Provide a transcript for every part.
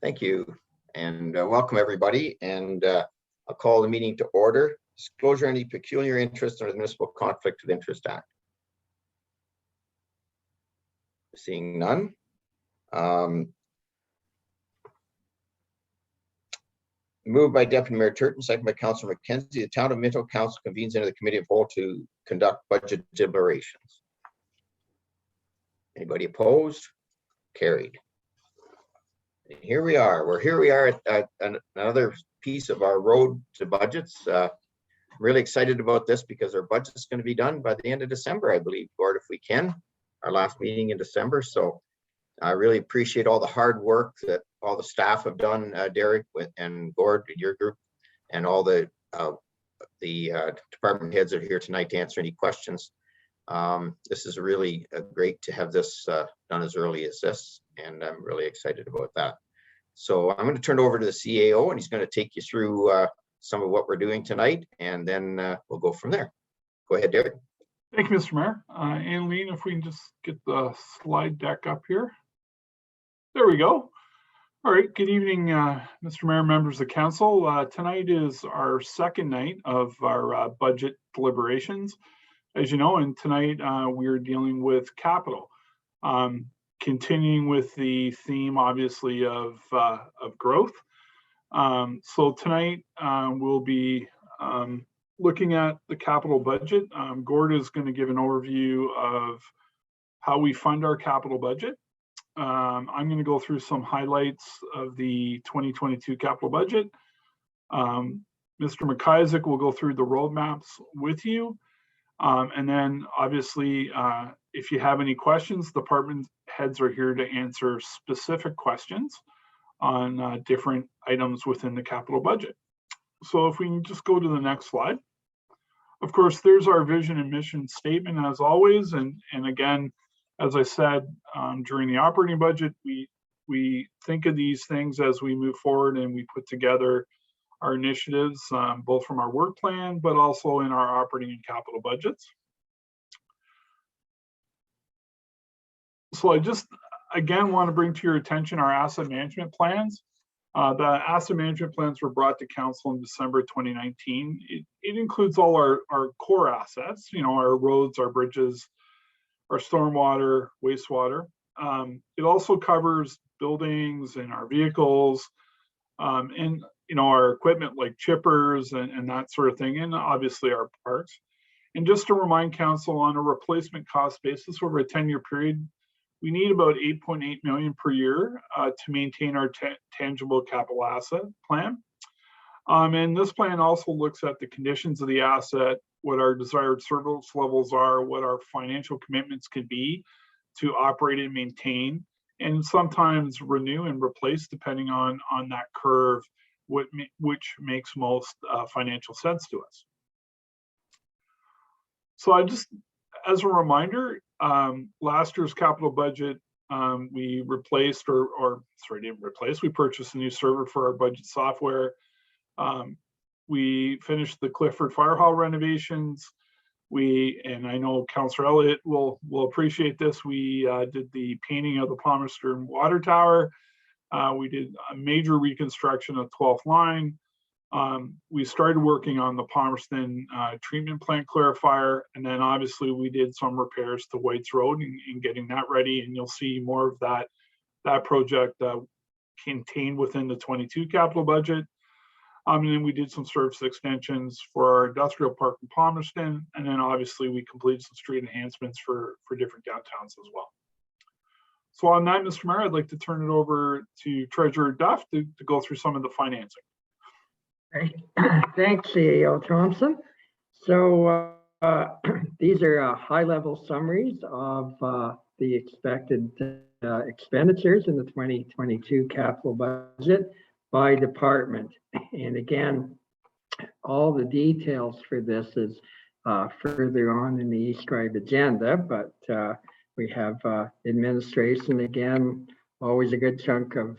Thank you, and welcome everybody. And I'll call the meeting to order. Disclosure any peculiar interest under the Municipal Conflict of Interest Act. Seeing none. Moved by Deputy Mayor Turton, second by Councillor McKenzie. The Town of Minto Council convenes into the Committee of Whole to conduct budget deliberations. Anybody opposed? Carried. And here we are. Here we are at another piece of our road to budgets. Really excited about this because our budget's going to be done by the end of December, I believe, Gord, if we can. Our last meeting in December. So I really appreciate all the hard work that all the staff have done, Derek and Gord, your group, and all the department heads are here tonight to answer any questions. This is really great to have this done as early as this, and I'm really excited about that. So I'm going to turn it over to the CAO, and he's going to take you through some of what we're doing tonight, and then we'll go from there. Go ahead, Derek. Thank you, Mr. Mayor. Annalene, if we can just get the slide deck up here. There we go. All right, good evening, Mr. Mayor, members of council. Tonight is our second night of our budget deliberations, as you know, and tonight we're dealing with capital. Continuing with the theme, obviously, of growth. So tonight we'll be looking at the capital budget. Gord is going to give an overview of how we fund our capital budget. I'm going to go through some highlights of the 2022 capital budget. Mr. McIsaac will go through the roadmaps with you. And then obviously, if you have any questions, department heads are here to answer specific questions on different items within the capital budget. So if we can just go to the next slide. Of course, there's our vision and mission statement as always. And again, as I said, during the operating budget, we think of these things as we move forward and we put together our initiatives, both from our work plan, but also in our operating and capital budgets. So I just, again, want to bring to your attention our asset management plans. The asset management plans were brought to council in December 2019. It includes all our core assets, you know, our roads, our bridges, our stormwater, wastewater. It also covers buildings and our vehicles, and you know, our equipment like chippers and that sort of thing, and obviously our parks. And just to remind council, on a replacement cost basis over a 10-year period, we need about 8.8 million per year to maintain our tangible capital asset plan. And this plan also looks at the conditions of the asset, what our desired service levels are, what our financial commitments could be to operate and maintain, and sometimes renew and replace depending on that curve, which makes most financial sense to us. So I just, as a reminder, last year's capital budget, we replaced didn't replace, we purchased a new server for our budget software. We finished the Clifford Fire Hall renovations. And I know Councillor Elliott will appreciate this. We did the painting of the Palmerston Water Tower. We did a major reconstruction of 12th line. We started working on the Palmerston treatment plant clarifier, and then obviously we did some repairs to Whites Road and getting that ready. And you'll see more of that project contained within the 22 capital budget. And then we did some service extensions for our industrial park in Palmerston. And then obviously we completed some street enhancements for different downtowns as well. So on that, Mr. Mayor, I'd like to turn it over to Treasurer Duff to go through some of the financing. Great. Thanks, CEO Thompson. So these are high-level summaries of the expected expenditures in the 2022 capital budget by department. And again, all the details for this is further on in the e-scribe agenda, but we have administration, again, always a good chunk of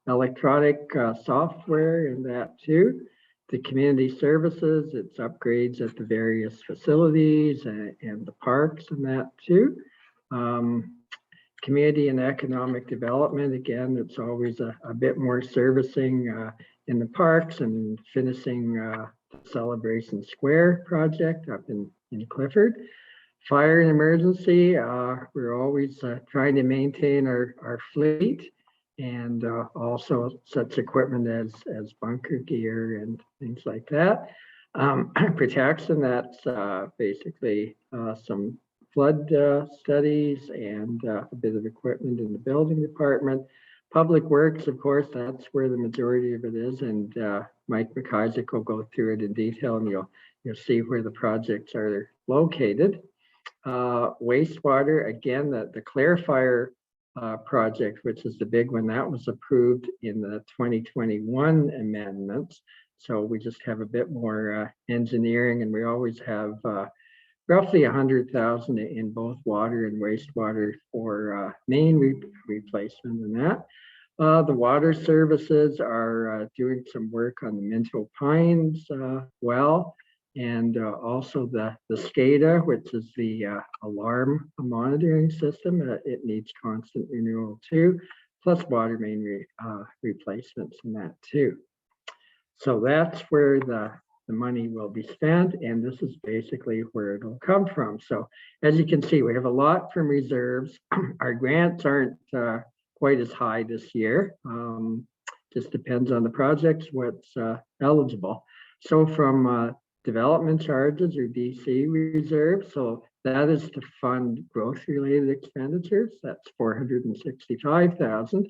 electronic software in that too. The community services, it's upgrades at the various facilities and the parks and that too. Community and economic development, again, it's always a bit more servicing in the parks and finishing the Celebration Square project up in Clifford. Fire and emergency, we're always trying to maintain our fleet and also such equipment as bunker gear and things like that. Protection, that's basically some flood studies and a bit of equipment in the building department. Public works, of course, that's where the majority of it is, and Mike McIsaac will go through it in detail, and you'll see where the projects are located. Wastewater, again, the clarifier project, which is the big one, that was approved in the 2021 amendments. So we just have a bit more engineering, and we always have roughly 100,000 in both water and wastewater for main replacement and that. The water services are doing some work on the Minto Pines well, and also the SCADA, which is the alarm monitoring system. It needs constant renewal too, plus water main replacements and that too. So that's where the money will be spent, and this is basically where it'll come from. So as you can see, we have a lot from reserves. Our grants aren't quite as high this year. Just depends on the projects, what's eligible. So from development charges or DC reserve, so that is to fund growth related expenditures. That's 465,000.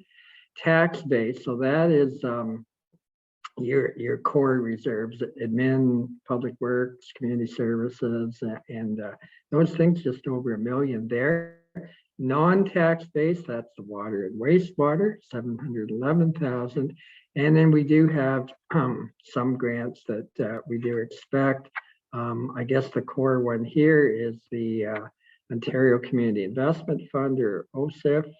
Tax base, so that is your core reserves, admin, public works, community services, and those things, just over $1 million there. Non-tax base, that's the water and wastewater, 711,000. And then we do have some grants that we do expect. I guess the core one here is the Ontario Community Investment Fund, or OSIF.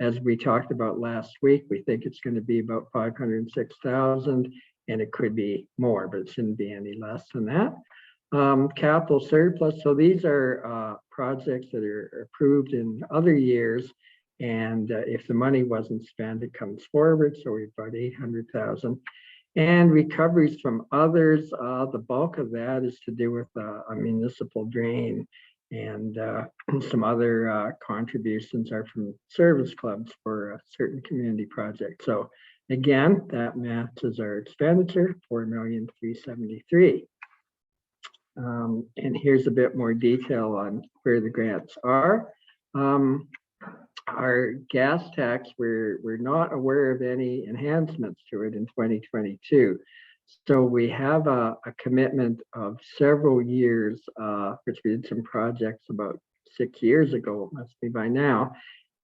As we talked about last week, we think it's going to be about 506,000, and it could be more, but it shouldn't be any less than that. Capital surplus, so these are projects that are approved in other years, and if the money wasn't spent, it comes forward, so we've got 800,000. And recoveries from others, the bulk of that is to do with a municipal drain, and some other contributions are from service clubs for certain community projects. So again, that matches our expenditure, 4,373,000. And here's a bit more detail on where the grants are. Our gas tax, we're not aware of any enhancements to it in 2022. So we have a commitment of several years, which we did some projects about 6 years ago, it must be by now,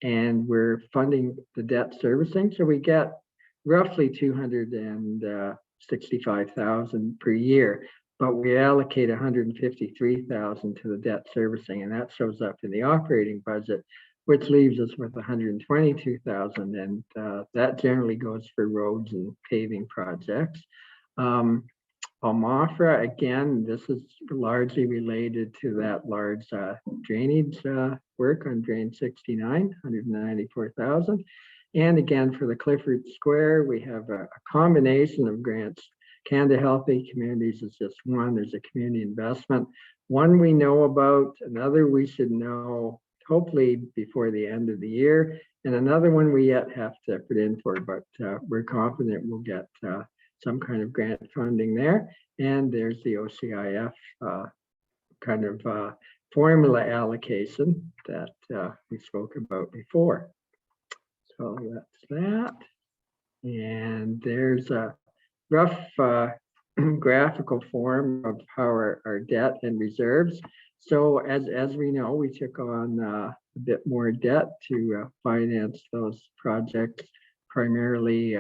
and we're funding the debt servicing. So we get roughly 265,000 per year, but we allocate 153,000 to the debt servicing, and that shows up in the operating budget, which leaves us with 122,000, and that generally goes for roads and paving projects. Almafra, again, this is largely related to that large drainage work on Drain 69, 194,000. And again, for the Clifford Square, we have a combination of grants. Canada Healthy Communities is just one. There's a community investment. One we know about, another we should know hopefully before the end of the year, and another one we yet have to put in for, but we're confident we'll get some kind of grant funding there. And there's the OCIF kind of formula allocation that we spoke about before. So that's that. And there's a rough graphical form of how our debt and reserves. So as we know, we took on a bit more debt to finance those projects, primarily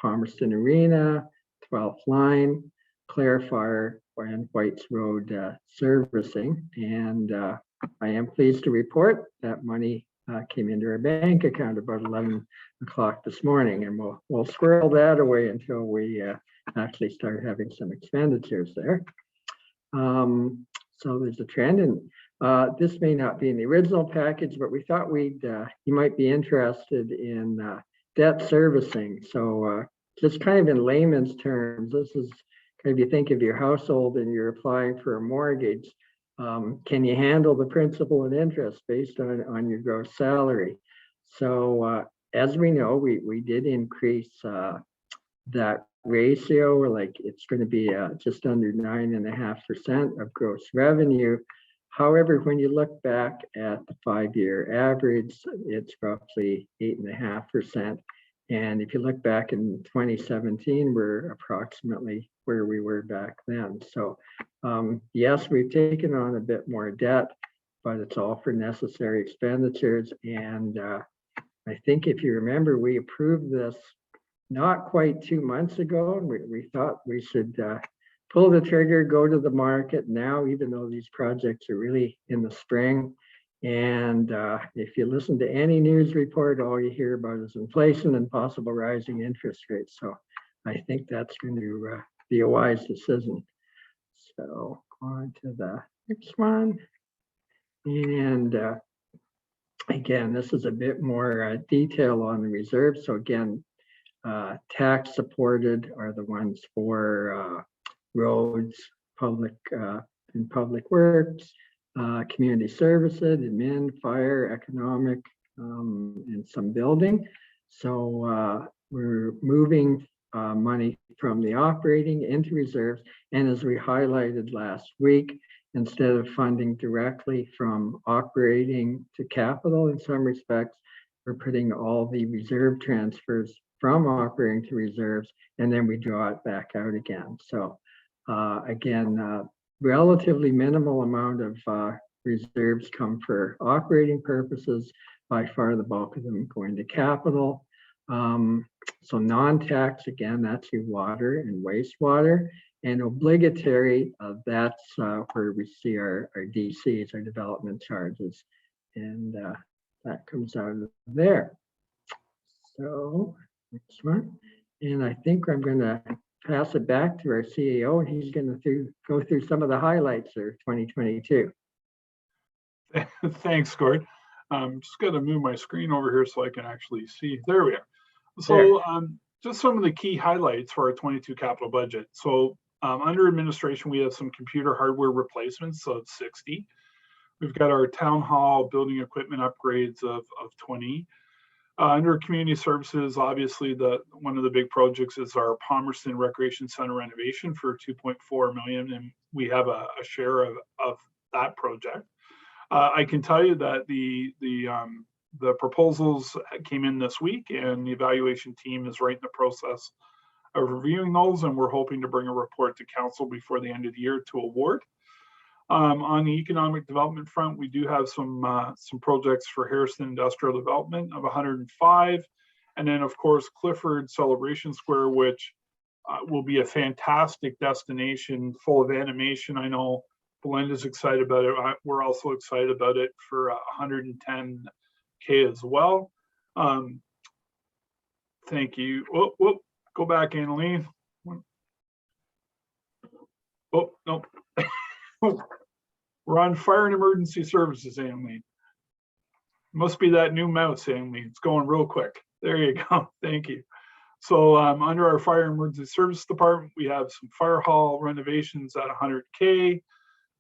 Palmerston Arena, 12th Line, Clarifier, and White's Road servicing. And I am pleased to report that money came into our bank account about 11 o'clock this morning, and we'll squirrel that away until we actually start having some expenditures there. So there's a trend, and This may not be in the original package, but we thought you might be interested in debt servicing. So just kind of in layman's terms, this is kind of, you think of your household and you're applying for a mortgage. Can you handle the principal and interest based on your gross salary? So as we know, we did increase that ratio, like it's going to be just under 9.5% of gross revenue. However, when you look back at the 5-year average, it's roughly 8.5%. And if you look back in 2017, we're approximately where we were back then. So yes, we've taken on a bit more debt, but it's all for necessary expenditures. And I think if you remember, we approved this not quite 2 months ago, and we thought we should pull the trigger, go to the market now, even though these projects are really in the spring. And if you listen to any news report, all you hear about is inflation and possible rising interest rates. So I think that's going to be a wise decision. So on to the next one. And again, this is a bit more detail on the reserves. So again, tax supported are the ones for roads, public and public works, community services, admin, fire, economic, and some building. So we're moving money from the operating into reserves. And as we highlighted last week, instead of funding directly from operating to capital in some respects, we're putting all the reserve transfers from operating to reserves, and then we draw it back out again. So again, relatively minimal amount of reserves come for operating purposes, by far the bulk of them going to capital. So non-tax, again, that's your water and wastewater, and obligatory, that's where we see our DCs, our development charges, and that comes out of there. So next one, and I think I'm going to pass it back to our CEO, and he's going to go through some of the highlights for 2022. Thanks, Gord. I'm just going to move my screen over here so I can actually see. There we are. So just some of the key highlights for our 22 capital budget. So under administration, we have some computer hardware replacements, so it's 60. We've got our town hall building equipment upgrades of 20. Under community services, obviously one of the big projects is our Palmerston Recreation Center renovation for 2.4 million, and we have a share of that project. I can tell you that the proposals came in this week, and the evaluation team is right in the process of reviewing those, and we're hoping to bring a report to council before the end of the year to award. On the economic development front, we do have some projects for Harrison Industrial Development of 105, and then of course Clifford Celebration Square, which will be a fantastic destination full of animation. I know Belinda's excited about it. We're also excited about it for 110K as well. Thank you. Whoop, go back, Annaline. Oh, nope. We're on fire and emergency services, Annaline. Must be that new mouse, Annaline. It's going real quick. There you go. Thank you. So under our fire and emergency service department, we have some fire hall renovations at 100K.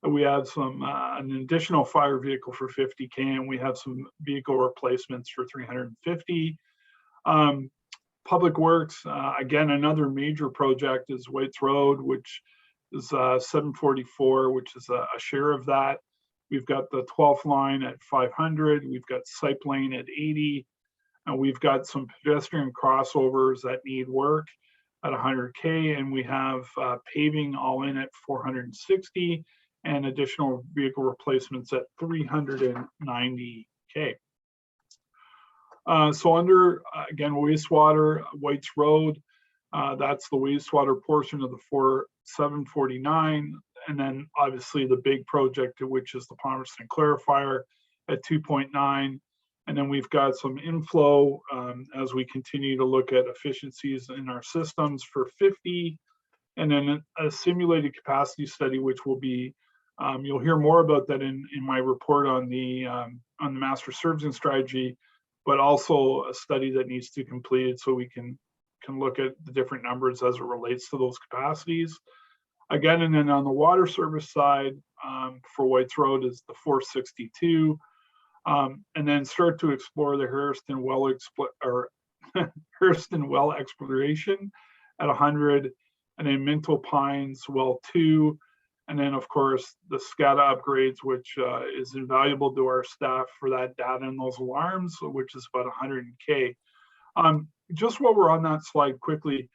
We have some an additional fire vehicle for 50K, and we have some vehicle replacements for 350. Public works, again, another major project is Whites Road, which is 744, which is a share of that. We've got the 12th line at 500. We've got Sipe Lane at 80. And we've got some pedestrian crossovers that need work at 100K. And we have paving all in at 460 and additional vehicle replacements at 390K. So under, again, wastewater, Whites Road, that's the wastewater portion of the 749, and then obviously the big project, which is the Palmerston Clarifier at 2.9, and then we've got some inflow as we continue to look at efficiencies in our systems for 50, and then a simulated capacity study, which will be You'll hear more about that in my report on the master servicing strategy, but also a study that needs to be completed so we can look at the different numbers as it relates to those capacities. Again, and then on the water service side, for Whites Road is the 462, and then start to explore the Harrison well exploration at 100, and then Minto Pines well 2, and then of course the SCADA upgrades, which is invaluable to our staff for that data and those alarms, which is about 100K. Just while we're on that slide quickly,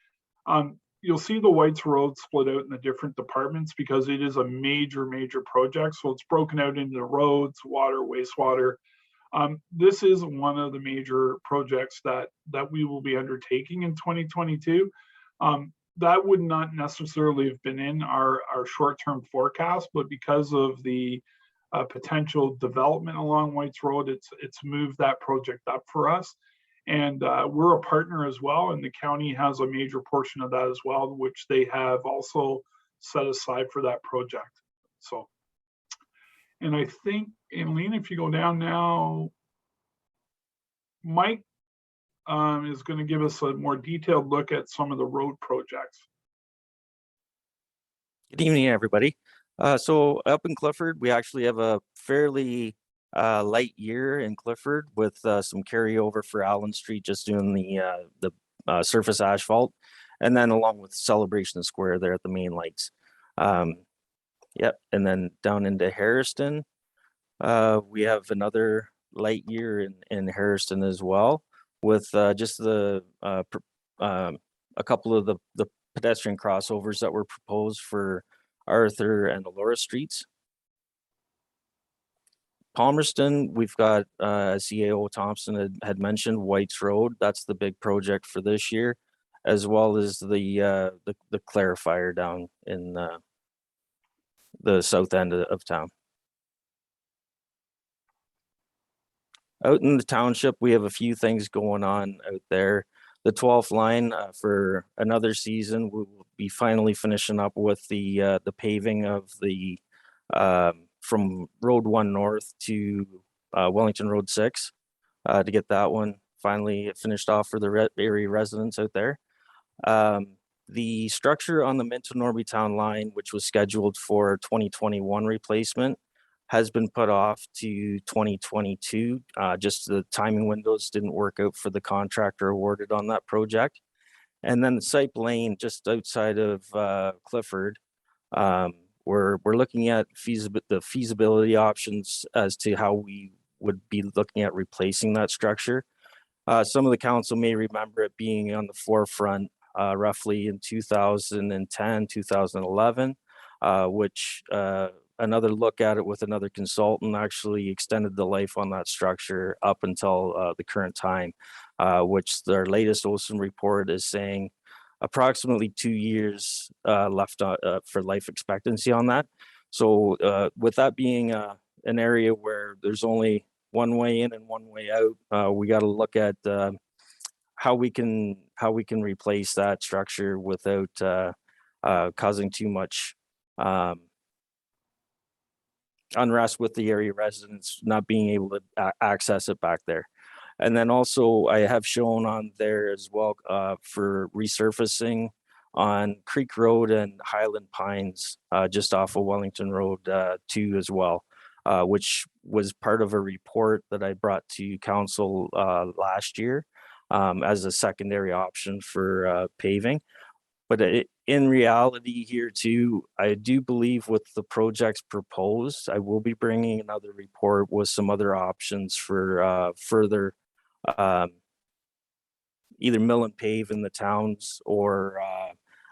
you'll see the Whites Road split out in the different departments because it is a major project. So it's broken out into roads, water, wastewater. This is one of the major projects that we will be undertaking in 2022. That would not necessarily have been in our short-term forecast, but because of the potential development along Whites Road, it's moved that project up for us. And we're a partner as well, and the county has a major portion of that as well, which they have also set aside for that project. So, and I think, Aileen, if you go down now, Mike is going to give us a more detailed look at some of the road projects. Good evening, everybody. So up in Clifford, we actually have a fairly light year in Clifford with some carryover for Allen Street, just doing the surface asphalt, and then along with Celebration Square there at the main lights. Yep, and then down into Harrison, we have another light year in Harrison as well, with just a couple of the pedestrian crossovers that were proposed for Arthur and Elora Streets. Palmerston, we've got, as CAO Thompson had mentioned, Whites Road. That's the big project for this year, as well as the clarifier down in the south end of town. Out in the township, we have a few things going on out there. The 12th line for another season, we will be finally finishing up with the paving of the from Road 1 North to Wellington Road 6 to get that one finally finished off for the area residents out there. The structure on the Minto Norby Town line, which was scheduled for 2021 replacement, has been put off to 2022. Just the timing windows didn't work out for the contractor awarded on that project. And then the Sipe Lane, just outside of Clifford, we're looking at the feasibility options as to how we would be looking at replacing that structure. Some of the council may remember it being on the forefront roughly in 2010, 2011, which another look at it with another consultant actually extended the life on that structure up until the current time, which their latest OSIM report is saying approximately 2 years left for life expectancy on that. So with that being an area where there's only one way in and one way out, we got to look at how we can replace that structure without causing too much unrest with the area residents not being able to access it back there. And then also I have shown on there as well for resurfacing on Creek Road and Highland Pines, just off of Wellington Road 2 as well, which was part of a report that I brought to council last year as a secondary option for paving. But in reality here too, I do believe with the projects proposed, I will be bringing another report with some other options for further either mill and pave in the towns or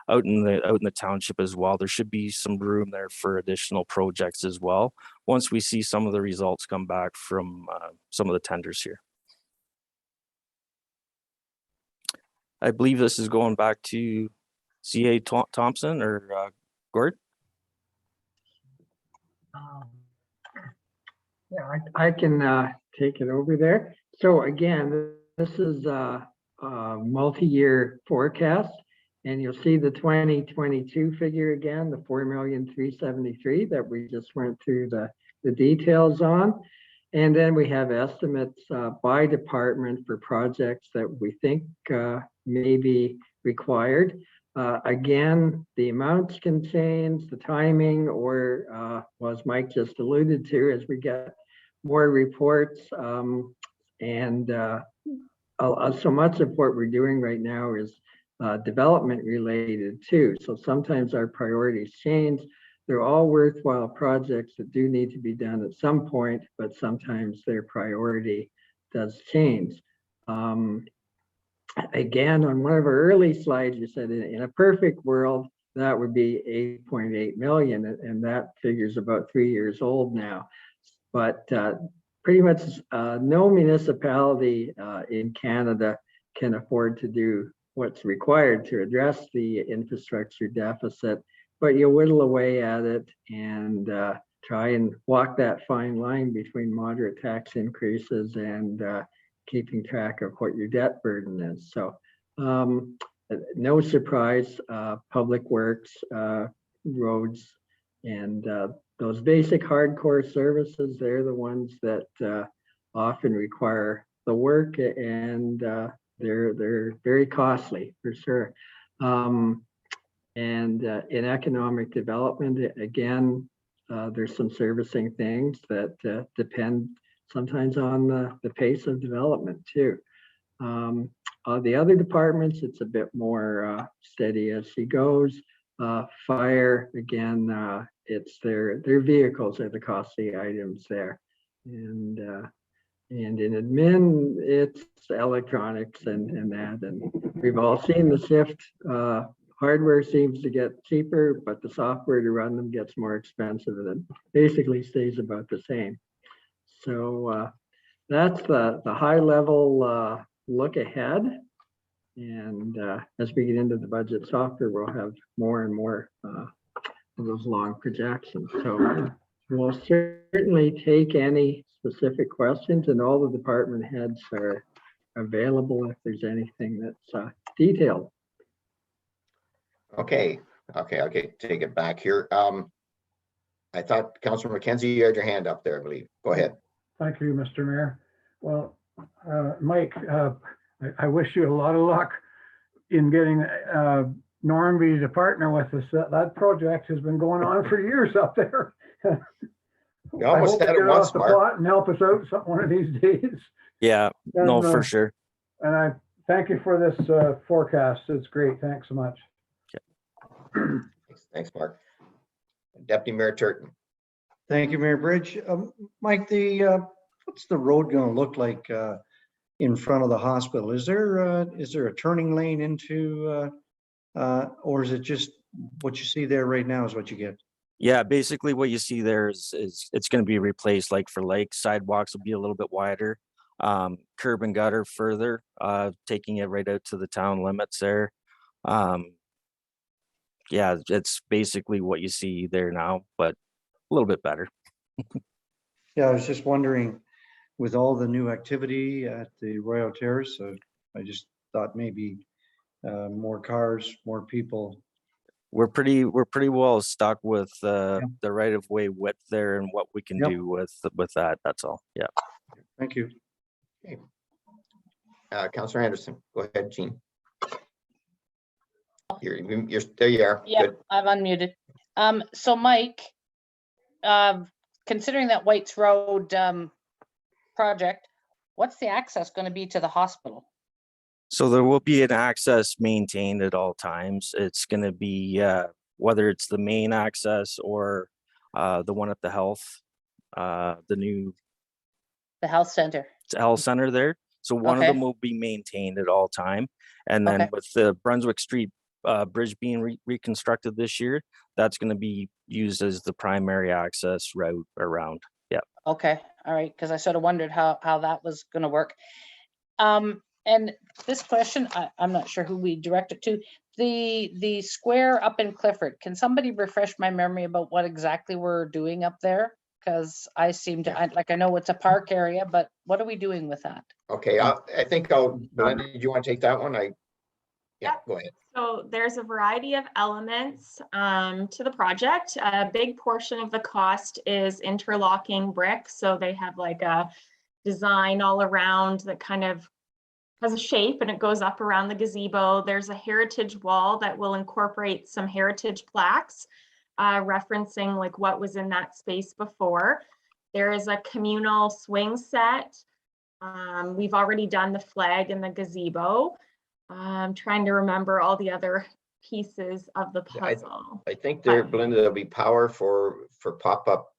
out in the township as well. There should be some room there for additional projects as well, once we see some of the results come back from some of the tenders here. I believe this is going back to CA Thompson or Gord? Yeah, I can take it over there. So again, this is a multi-year forecast, And you'll see the 2022 figure again, the 4,373,000 that we just went through the details on. And then we have estimates by department for projects that we think may be required. Again, the amounts can change, the timing, or as Mike just alluded to, as we get more reports. So much of what we're doing right now is development related too. So sometimes our priorities change. They're all worthwhile projects that do need to be done at some point, but sometimes their priority does change. Again, on one of our early slides, you said in a perfect world, that would be 8.8 million, and that figure's about 3 years old now. But pretty much no municipality in Canada can afford to do what's required to address the infrastructure deficit, but you whittle away at it and try and walk that fine line between moderate tax increases and keeping track of what your debt burden is. So no surprise, public works, roads, and those basic hardcore services, they're the ones that often require the work, and they're very costly for sure. And in economic development, again, there's some servicing things that depend sometimes on the pace of development too. The other departments, it's a bit more steady as she goes. Fire, again, it's their vehicles are the costly items there. And in admin, it's electronics and that. And we've all seen the shift. Hardware seems to get cheaper, but the software to run them gets more expensive, and it basically stays about the same. So that's the high level look ahead. And as we get into the budget software, we'll have more and more of those long projections. So we'll certainly take any specific questions, and all the department heads are available if there's anything that's detailed. Okay, I'll take it back here. I thought Councilor McKenzie, you had your hand up there, I believe. Go ahead. Thank you, Mr. Mayor. Well, Mike, I wish you a lot of luck in getting Normanby to partner with us. That project has been going on for years up there. You almost said it once, Mark. And help us out one of these days. Yeah, And, no, for sure. And I thank you for this forecast. It's great. Thanks so much. Thanks, Mark. Deputy Mayor Turton. Thank you, Mayor Bridge. Mike, what's the road going to look like in front of the hospital? Is there a turning lane into, or is it just what you see there right now is what you get? Yeah, basically what you see there is it's going to be replaced like for like. Sidewalks will be a little bit wider, curb and gutter further, taking it right out to the town limits there. Yeah, it's basically what you see there now, but a little bit better. Yeah, I was just wondering, with all the new activity at the Royal Terrace, I just thought maybe more cars, more people. We're pretty well stuck with the right of way width there and what we can do with that. That's all. Yeah. Thank you. Okay. Councilor Anderson, go ahead, Jean. You're there. You are. Yeah, good. I'm unmuted. So Mike, considering that White's Road project, what's the access going to be to the hospital? So there will be an access maintained at all times. It's going to be whether it's the main access or the one at the health, the health center. health center there. So one of them will be maintained at all time. And then with the Brunswick Street bridge being reconstructed this year, that's going to be used as the primary access route around. Yeah. Okay. All right. Because I sort of wondered how that was going to work. And this question, I'm not sure who we direct it to. The square up in Clifford, can somebody refresh my memory about what exactly we're doing up there? Because I seem to, I know it's a park area, but what are we doing with that? Okay, I think Belinda, did you want to take that one? Yeah, go ahead. So there's a variety of elements to the project. A big portion of the cost is interlocking brick. So they have like a design all around that kind of has a shape and it goes up around the gazebo. There's a heritage wall that will incorporate some heritage plaques referencing like what was in that space before. There is a communal swing set. We've already done the flag and the gazebo. I'm trying to remember all the other pieces of the puzzle. I think there, Belinda, there'll be power for pop-up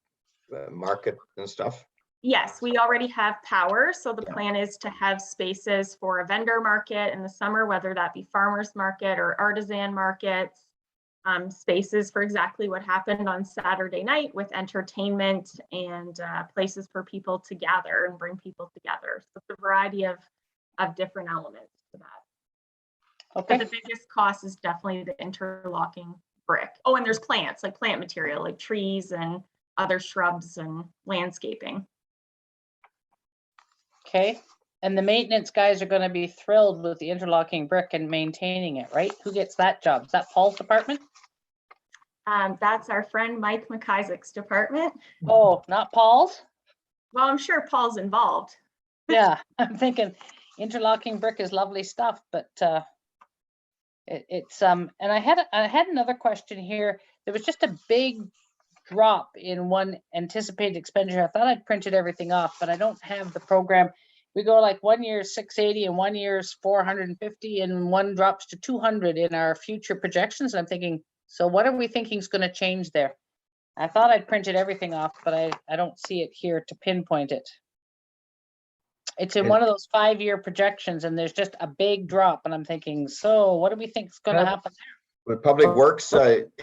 market and stuff. Yes, we already have power. So the plan is to have spaces for a vendor market in the summer, whether that be farmers market or artisan markets. Spaces for exactly what happened on Saturday night with entertainment and places for people to gather and bring people together. So it's a variety of different elements to that. Okay. But the biggest cost is definitely the interlocking brick. Oh, and there's plants, like plant material, like trees and other shrubs and landscaping. Okay. And the maintenance guys are going to be thrilled with the interlocking brick and maintaining it, right? Who gets that job? Is that Paul's department? That's our friend Mike McIsaac's department. Oh, not Paul's? Well, I'm sure Paul's involved. Yeah, I'm thinking interlocking brick is lovely stuff, but and I had another question here. There was just a big drop in one anticipated expenditure. I thought I'd printed everything off, but I don't have the program. We go like 1 year 680 and 1 year's 450 and one drops to 200 in our future projections. And I'm thinking, so what are we thinking is going to change there? I thought I'd printed everything off, but I don't see it here to pinpoint it. It's in one of those 5-year projections and there's just a big drop and I'm thinking, so what do we think is going to happen there? But Public Works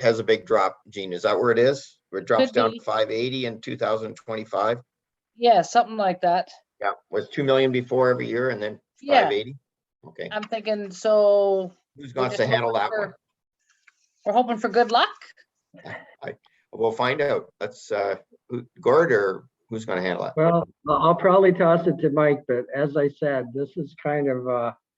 has a big drop, Gene. Is that where it is? Where it drops Could down be. to 580 in 2025? Yeah, something like that. Yeah, was 2 million before every year and then Yeah. 580? Okay, I'm thinking, so who's we're going just to handle hoping that one? for- we're hoping for good luck. We'll find out. That's Gord, or who's going to handle it? Well, I'll probably toss it to Mike, but as I said, this is kind of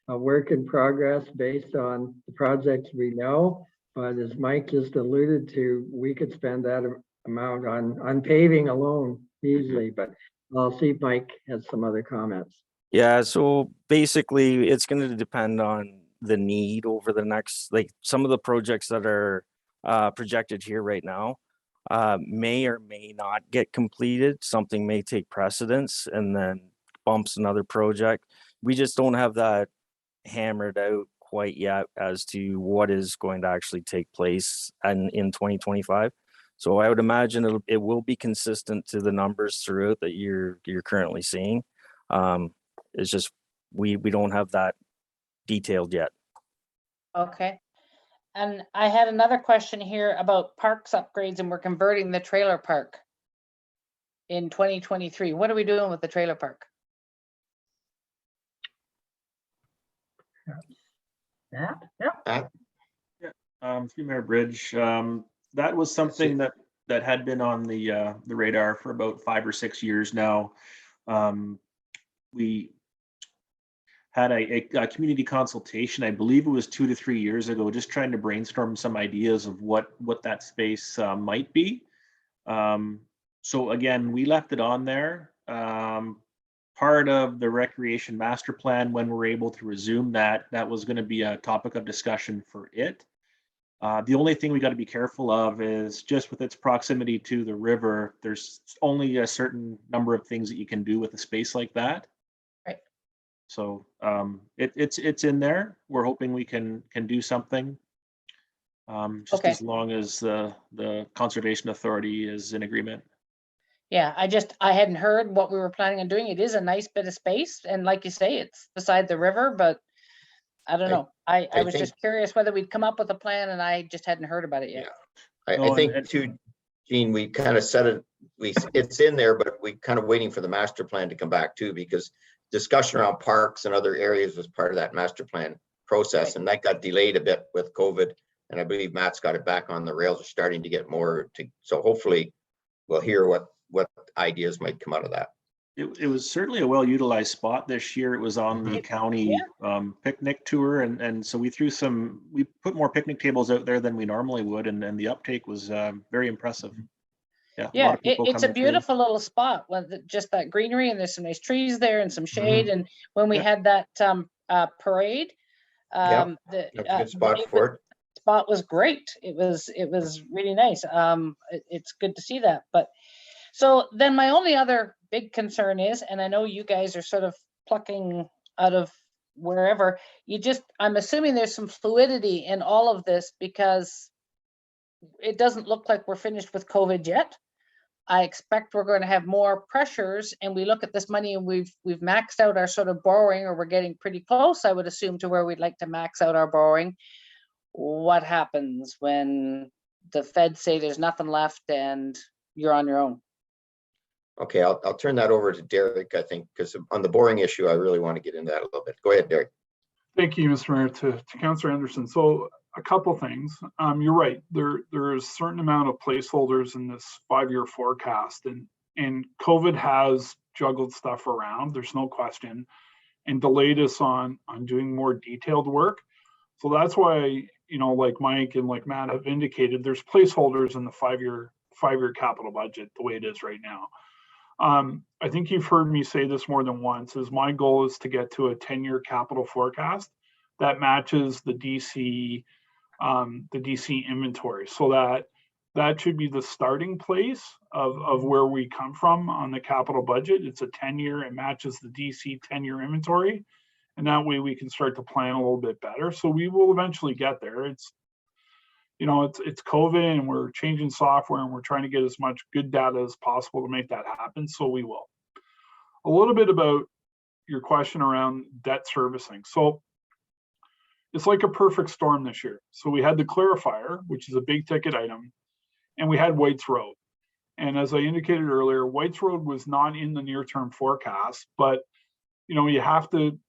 a work in progress based on the projects we know. But as Mike just alluded to, we could spend that amount on paving alone easily, but I'll see if Mike has some other comments. Yeah, so basically it's going to depend on the need over the next, like some of the projects that are projected here right now may or may not get completed. Something may take precedence and then bumps another project. We just don't have that hammered out quite yet as to what is going to actually take place in 2025. So I would imagine it will be consistent to the numbers throughout that you're currently seeing. It's just we don't have that detailed yet. Okay. And I had another question here about parks upgrades, and we're converting the trailer park in 2023. What are we doing with the trailer park? Yeah. Through Mayor Bridge, that was something that had been on the radar for about 5 or 6 years now. We had a community consultation, I believe it was 2 to 3 years ago, just trying to brainstorm some ideas of what that space might be. So again, we left it on there. Part of the recreation master plan, when we're able to resume that was going to be a topic of discussion for it. The only thing we got to be careful of is just with its proximity to the river, there's only a certain number of things that you can do with a space like that. Right. So it's in there. We're hoping we can do something. Just Okay. as long as the Conservation Authority is in agreement. Yeah, I hadn't heard what we were planning on doing. It is a nice bit of space. And like you say, it's beside the river, but I don't know. I was think- just curious whether we'd come up with a plan and I just hadn't heard about it yet. I No, think and- too, Gene, we kind of said it, it's in there, but we kind of waiting for the master plan to come back too, because discussion around parks and other areas was part of that master plan process, and that got delayed a bit with COVID. And I believe Matt's got it back on the rails, are starting to get more so hopefully we'll hear what ideas might come out of that. It was certainly a well-utilized spot this year. It was on the county picnic tour, and so we put more picnic tables out there than we normally would, and the uptake was very impressive. Yeah, a lot Yeah, of people it's a coming through. beautiful little spot with just that greenery, and there's some nice trees there and some shade. And when we Yeah. had that parade, Yeah, the that's a good spot for it. spot was great. It was really nice. It's good to see that. But so then my only other big concern is, and I know you guys are sort of plucking out of wherever, I'm assuming there's some fluidity in all of this, because it doesn't look like we're finished with COVID yet. I expect we're going to have more pressures, and we look at this money and we've maxed out our sort of borrowing, or we're getting pretty close, I would assume, to where we'd like to max out our borrowing. What happens when the feds say there's nothing left and you're on your own? Okay, I'll turn that over to Derek, I think, because on the boring issue, I really want to get into that a little bit. Go ahead, Derek. Thank you, Mr. Mayor, to Councillor Anderson. So a couple things. You're right. There is a certain amount of placeholders in this 5-year forecast, and COVID has juggled stuff around. There's no question, and delayed us on doing more detailed work. So that's why, like Mike and like Matt have indicated, there's placeholders in the 5-year capital budget the way it is right now. I think you've heard me say this more than once, is my goal is to get to a 10-year capital forecast that matches the DC inventory, so that should be the starting place of where we come from on the capital budget. It's a 10-year, it matches the DC 10-year inventory, and that way we can start to plan a little bit better. So we will eventually get there. It's COVID, and we're changing software, and we're trying to get as much good data as possible to make that happen. So we will. A little bit about your question around debt servicing. So it's like a perfect storm this year. So we had the clarifier, which is a big ticket item, and we had White's Road. And as I indicated earlier, White's Road was not in the near-term forecast, but you have to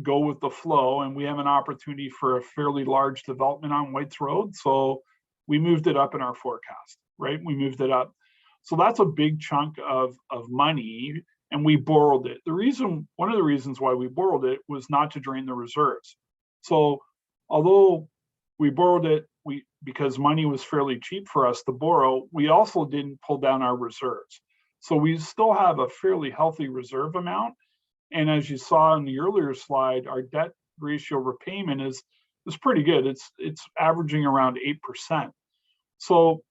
go with the flow, and we have an opportunity for a fairly large development on White's Road. So we moved it up in our forecast, right? We moved it up. So that's a big chunk of money, and we borrowed it. One of the reasons why we borrowed it was not to drain the reserves. So although we borrowed it because money was fairly cheap for us to borrow, we also didn't pull down our reserves. So we still have a fairly healthy reserve amount. And as you saw in the earlier slide, our debt ratio repayment is pretty good. It's averaging around 8%. So,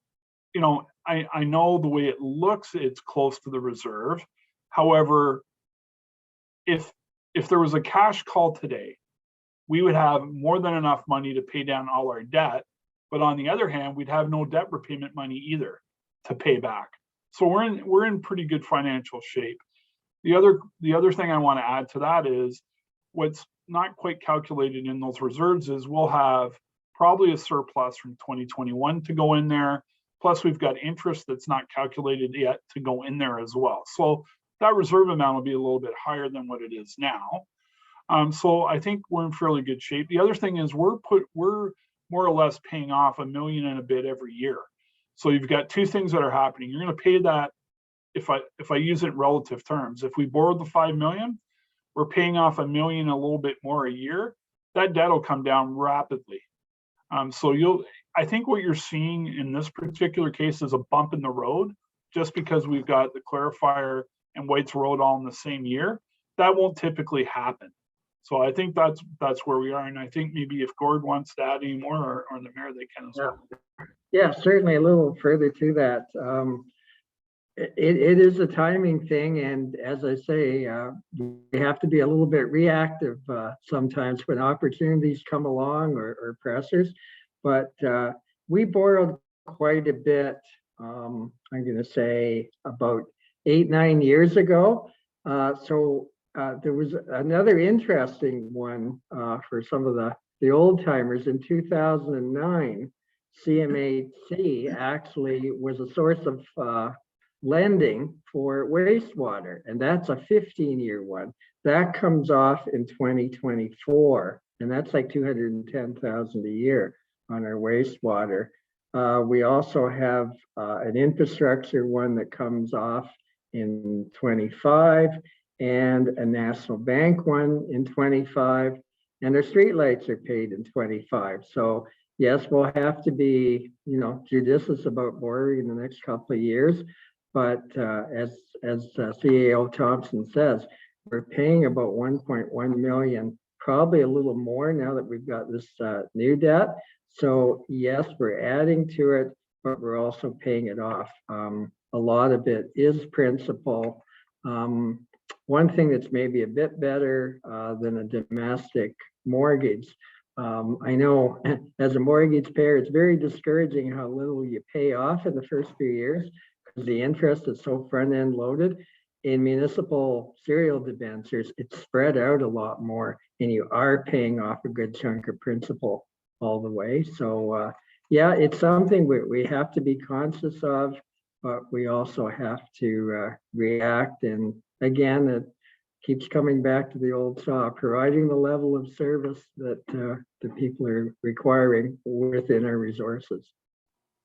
I know the way it looks, it's close to the reserve. However, if there was a cash call today, we would have more than enough money to pay down all our debt. But on the other hand, we'd have no debt repayment money either to pay back. So we're in pretty good financial shape. The other thing I want to add to that is what's not quite calculated in those reserves is we'll have probably a surplus from 2021 to go in there. Plus we've got interest that's not calculated yet to go in there as well. So that reserve amount will be a little bit higher than what it is now. So I think we're in fairly good shape. The other thing is we're more or less paying off $1 million and a bit every year. So you've got two things that are happening. You're going to pay that. If I use it in relative terms, if we borrowed the 5 million, we're paying off $1 million, a little bit more a year. That debt will come down rapidly. So I think what you're seeing in this particular case is a bump in the road, just because we've got the clarifier and White's Road all in the same year. That won't typically happen. So I think that's where we are. And I think maybe if Gord wants to add any more, or the mayor, they can as well. Yeah, certainly a little further to that. It is a timing thing, and as I say, we have to be a little bit reactive sometimes when opportunities come along or pressures. But we borrowed quite a bit. I'm going to say about 8-9 years ago. So there was another interesting one for some of the old timers. In 2009, CMHC actually was a source of lending for wastewater, and that's a 15-year one. That comes off in 2024, and that's like $210,000 a year on our wastewater. We also have an infrastructure one that comes off in 25 and a National Bank one in 25, and our streetlights are paid in 25. So yes, we'll have to be, judicious about borrowing in the next couple of years. But as CAO Thompson says, we're paying about 1.1 million, probably a little more now that we've got this new debt. So yes, we're adding to it, but we're also paying it off. A lot of it is principal. One thing that's maybe a bit better than a domestic mortgage, I know as a mortgage payer, it's very discouraging how little you pay off in the first few years because the interest is so front end loaded. In municipal serial debentures, it's spread out a lot more and you are paying off a good chunk of principal all the way. So yeah, it's something we have to be conscious of, but we also have to react. And again, it keeps coming back to the old saw, providing the level of service that the people are requiring within our resources.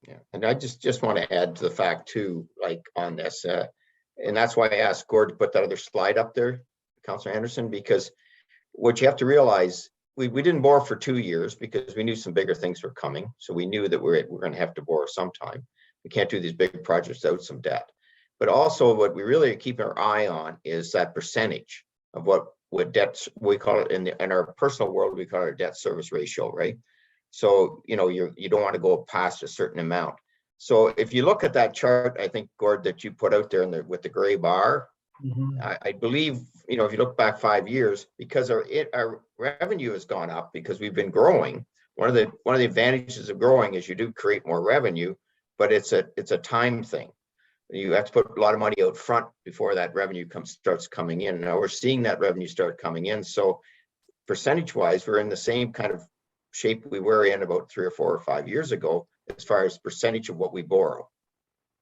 Yeah, and I just want to add to the fact too, like on this, and that's why I asked Gord to put that other slide up there, Councillor Anderson, because what you have to realize, we didn't borrow for 2 years because we knew some bigger things were coming. So we knew that we're going to have to borrow sometime. We can't do these big projects without some debt. But also what we really keep our eye on is that percentage of what debts, we call it in our personal world, we call it our debt service ratio, right? So, you don't want to go past a certain amount. So if you look at that chart, I think, Gord, that you put out there with the gray bar, I believe, if you look back 5 years, because our revenue has gone up because we've been growing. One of the advantages of growing is you do create more revenue, but it's a time thing. You have to put a lot of money out front before that revenue starts coming in. Now we're seeing that revenue start coming in. So percentage wise, we're in the same kind of shape we were in about 3 or 4 or 5 years ago, as far as percentage of what we borrow.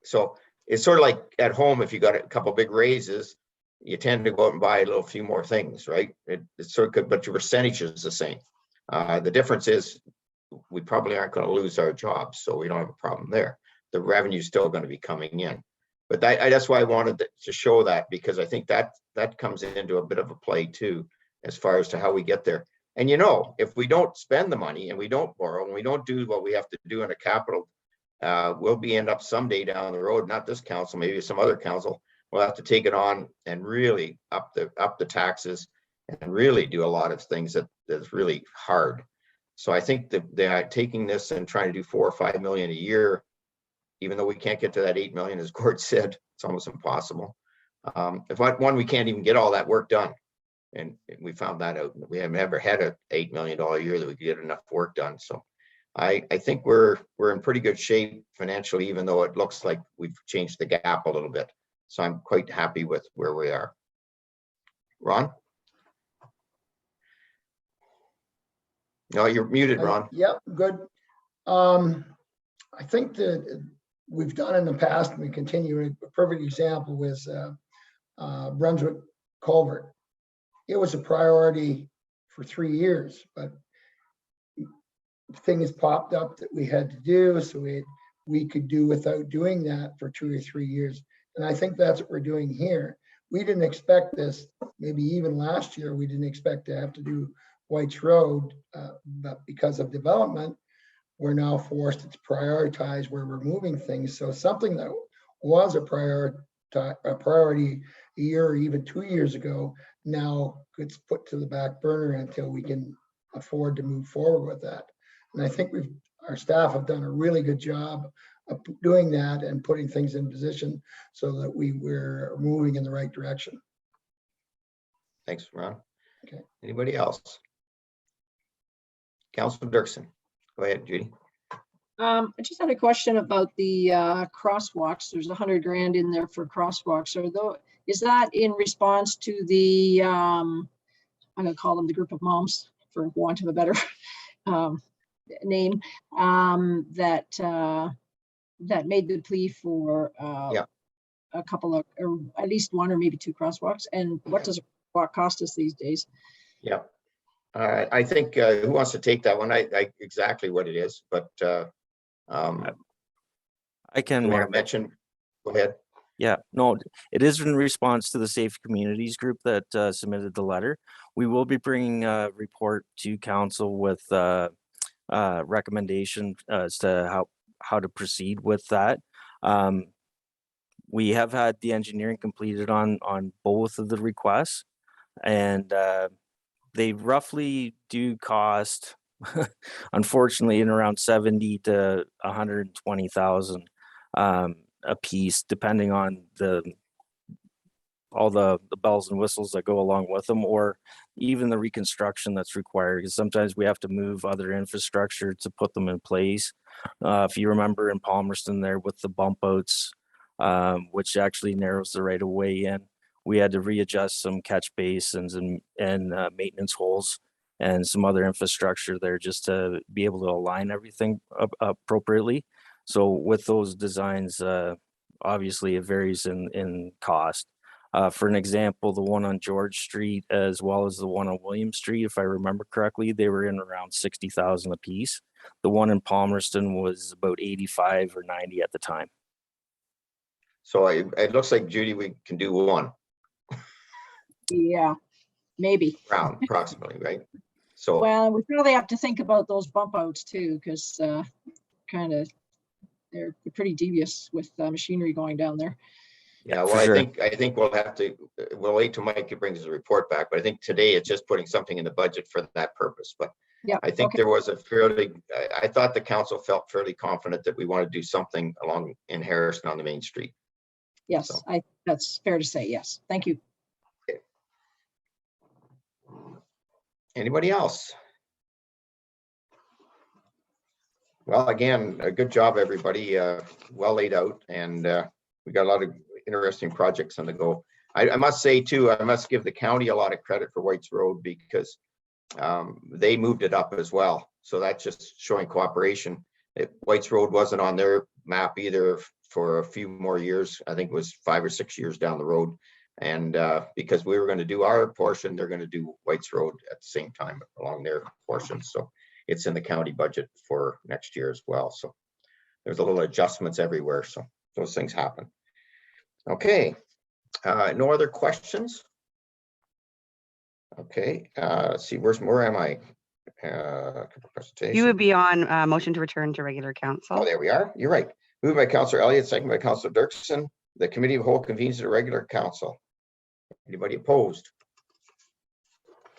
So it's sort of like at home, if you got a couple big raises, you tend to go out and buy a few more things, right? It's sort of good, but your percentage is the same. The difference is we probably aren't going to lose our jobs, so we don't have a problem there. The revenue is still going to be coming in. But that's why I wanted to show that, because I think that comes into a bit of a play too, as far as to how we get there. And if we don't spend the money and we don't borrow and we don't do what we have to do in a capital, we'll end up someday down the road, not this council, maybe some other council, we'll have to take it on and really up the taxes and really do a lot of things that's really hard. So I think that they're taking this and trying to do 4 or 5 million a year, even though we can't get to that 8 million, as Gord said, it's almost impossible. We can't even get all that work done. And we found that out. We haven't ever had an $8 million year that we could get enough work done. So I think we're in pretty good shape financially, even though it looks like we've changed the gap a little bit. So I'm quite happy with where we are. Ron? No, you're muted, Ron. Yep, good. I think that we've done in the past, and we continue. A perfect example was Brunswick Culvert. It was a priority for 3 years, but things popped up that we had to do, so we could do without doing that for 2 or 3 years. And I think that's what we're doing here. We didn't expect this, maybe even last year, we didn't expect to have to do White's Road, but because of development, we're now forced to prioritize where we're moving things. So something that was a priority a year or even 2 years ago now gets put to the back burner until we can afford to move forward with that. And I think our staff have done a really good job of doing that and putting things in position so that we're moving in the right direction. Thanks, Ron. Okay. Anybody else? Councilor Dirksen. Go ahead, Judy. I just had a question about the crosswalks. There's 100 grand in there for crosswalks. Is that in response to the, I'm going to call them the group of moms, for want of a better name, that made the plea for a couple of, or at least one or maybe 2 crosswalks? And what does a crosswalk cost us these days? Yeah. I think who wants to take that one? I exactly what it is, but I can want to mention. Go ahead. Yeah, no, it is in response to the Safe Communities group that submitted the letter. We will be bringing a report to council with recommendation as to how to proceed with that. We have had the engineering completed on both of the requests, and they roughly do cost, unfortunately, in around 70 to 120,000 a piece, depending on all the bells and whistles that go along with them, or even the reconstruction that's required, because sometimes we have to move other infrastructure to put them in place. If you remember in Palmerston there with the bump outs, which actually narrows the right of way in, we had to readjust some catch basins and maintenance holes and some other infrastructure there just to be able to align everything appropriately. So with those designs, obviously it varies in cost. For an example, the one on George Street as well as the one on William Street, if I remember correctly, they were in around 60,000 a piece. The one in Palmerston was about 85 or 90 at the time. So it looks like, Judy, we can do one Yeah, maybe. round approximately, right? So Well, we really have to think about those bump outs too, because kind of they're pretty devious with machinery going down there. yeah, For well, sure. I think we'll have to, we'll wait till Mike brings his report back, but I think today it's just putting something in the budget for that purpose. But Yeah, I think okay. there was a fairly, I thought the council felt fairly confident that we want to do something along in Harrison on the main street. Yes, So. that's fair to say. Yes, thank you. Anybody else? Well, again, a good job, everybody. Well laid out, and we got a lot of interesting projects on the go. I must say too, I must give the county a lot of credit for White's Road, because they moved it up as well. So that's just showing cooperation. White's Road wasn't on their map either for a few more years. I think it was 5 or 6 years down the road. And because we were going to do our portion, they're going to do White's Road at the same time along their portion. So it's in the county budget for next year as well. So there's a little adjustments everywhere. So those things happen. Okay. No other questions? Okay. Let's see, where am I? Presentation. You would be on motion to return to regular council. Oh, there we are. You're right. Moved by Councillor Elliott, second by Councillor Dirksen. The committee of whole convenes a regular council. Anybody opposed?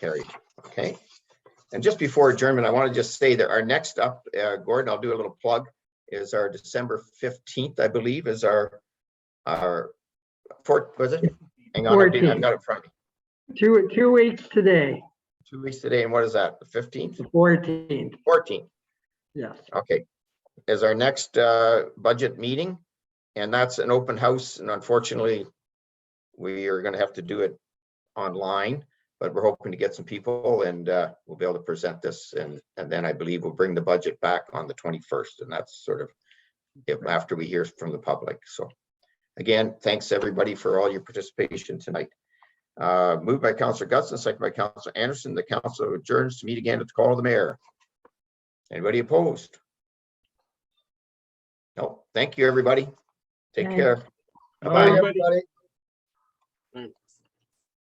Carried. Okay. And just before adjournment, I want to just say that our next up, Gordon, I'll do a little plug, is our December 15th, I believe, is our was it? Hang on, I've got it in front of me. 2 weeks today, 2 weeks today, and what is that? The 15th? 14th. 14th. Yes. Okay. Is our next budget meeting, and that's an open house, and unfortunately, we are going to have to do it online, but we're hoping to get some people, and we'll be able to present this, and then I believe we'll bring the budget back on the 21st, and that's sort of after we hear from the public. So again, thanks everybody for all your participation tonight. Moved by Councillor Gutson, second by Councillor Anderson. The council adjourns to meet again at the call of the mayor. Anybody opposed? No. Thank you, everybody. Take Thanks. care. Bye, Bye-bye. everybody.